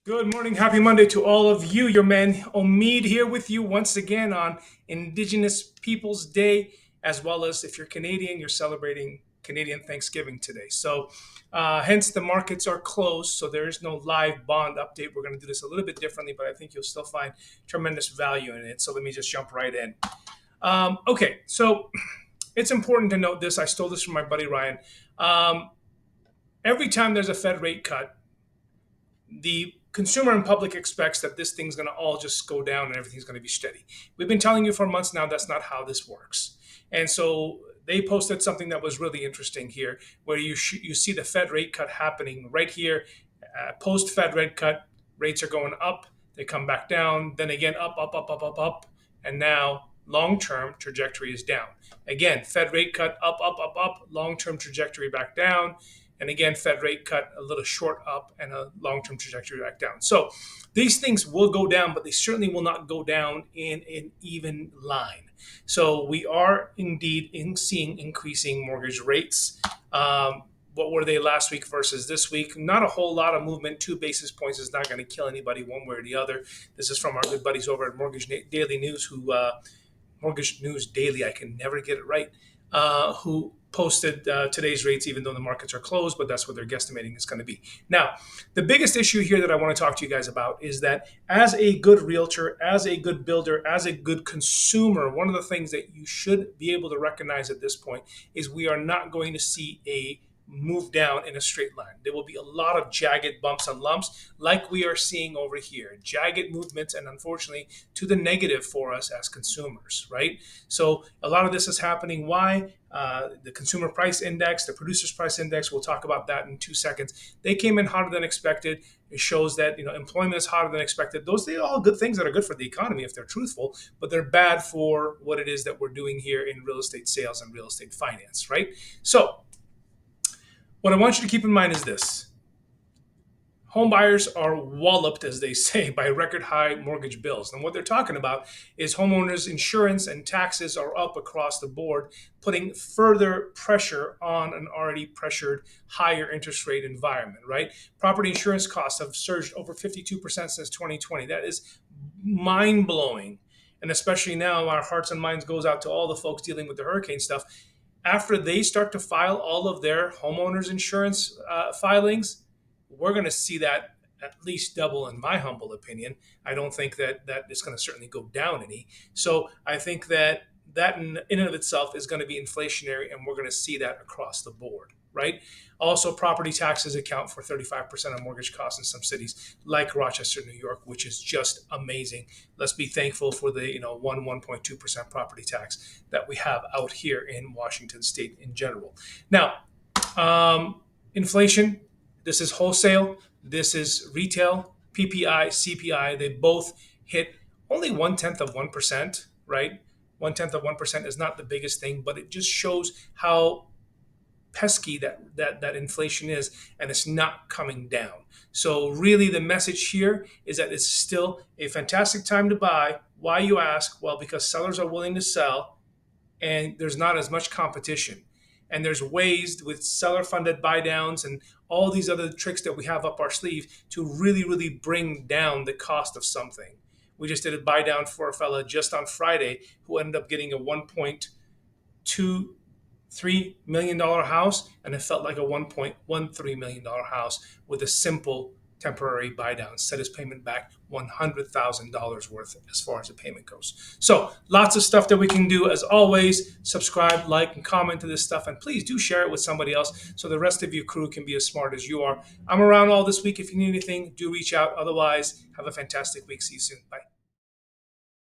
Good morning. Happy Monday to all of you. Your man Omid here with you once again on Indigenous Peoples Day, as well as if you're Canadian, you're celebrating Canadian Thanksgiving today. Hence the markets are closed, so there is no live bond update. We're going to do this a little bit differently, but I think you'll still find tremendous value in it. So let me just jump right in. So it's important to note this. I stole this from my buddy Ryan. Um, every time there's a Fed rate cut, the consumer and public expects that this thing's going to all just go down and everything's going to be steady. We've been telling you for months now that's not how this works. And so they posted something that was really interesting here, where you see the Fed rate cut happening right here. Post Fed rate cut, rates are going up, they come back down, then again up, up, up, up, up, up, and now long term trajectory is down. Again, Fed rate cut up, up, up, up, long term trajectory back down. And again, Fed rate cut a little short up and a long term trajectory back down. So these things will go down, but they certainly will not go down in an even line. So we are indeed seeing increasing mortgage rates. What were they last week versus this week? Not a whole lot of movement. 2 basis points is not going to kill anybody one way or the other. This is from our good buddies over at Daily News, Mortgage News Daily. I can never get it right. Who posted today's rates, even though the markets are closed, but that's what they're guesstimating is going to be. Now, the biggest issue here that I want to talk to you guys about is that as a good realtor, as a good builder, as a good consumer, one of the things that you should be able to recognize at this point is we are not going to see a move down in a straight line. There will be a lot of jagged bumps and lumps like we are seeing over here, jagged movements, and unfortunately to the negative for us as consumers, right? So a lot of this is happening. Why? The consumer price index, the producers price index, we'll talk about that in 2 seconds. They came in hotter than expected. It shows that employment is hotter than expected. Those are all good things that are good for the economy if they're truthful, but they're bad for what it is that we're doing here in real estate sales and real estate finance, right? So what I want you to keep in mind is this. Home buyers are walloped, as they say, by record high mortgage bills. And what they're talking about is homeowners' insurance and taxes are up across the board, putting further pressure on an already pressured higher interest rate environment, right? Property insurance costs have surged over 52% since 2020. That is mind blowing. And especially now, our hearts and minds goes out to all the folks dealing with the hurricane stuff. After they start to file all of their homeowners insurance filings, we're going to see that at least double, in my humble opinion. I don't think that it's going to certainly go down any. So I think that in and of itself is going to be inflationary, and we're going to see that across the board, right? Also, property taxes account for 35% of mortgage costs in some cities like Rochester, New York, which is just amazing. Let's be thankful for the 1.2% property tax that we have out here in Washington State in general. Now, inflation. This is wholesale. This is retail. PPI, CPI. They both hit only 1/10 of 1%, right? 1/10 of 1% is not the biggest thing, but it just shows how pesky that inflation is, and it's not coming down. So really the message here is that it's still a fantastic time to buy. Why, you ask? Well, because sellers are willing to sell and there's not as much competition. And there's ways with seller funded buy downs and all these other tricks that we have up our sleeve to really, really bring down the cost of something. We just did a buy down for a fella just on Friday who ended up getting a $1.23 million house, and it felt like a $1.13 million house with a simple temporary buy down. Set his payment back $100,000 worth as far as the payment goes. So lots of stuff that we can do. As always, subscribe, like, and comment to this stuff, and please do share it with somebody else so the rest of your crew can be as smart as you are. I'm around all this week. If you need anything, do reach out. Otherwise, have a fantastic week. See you soon. Bye.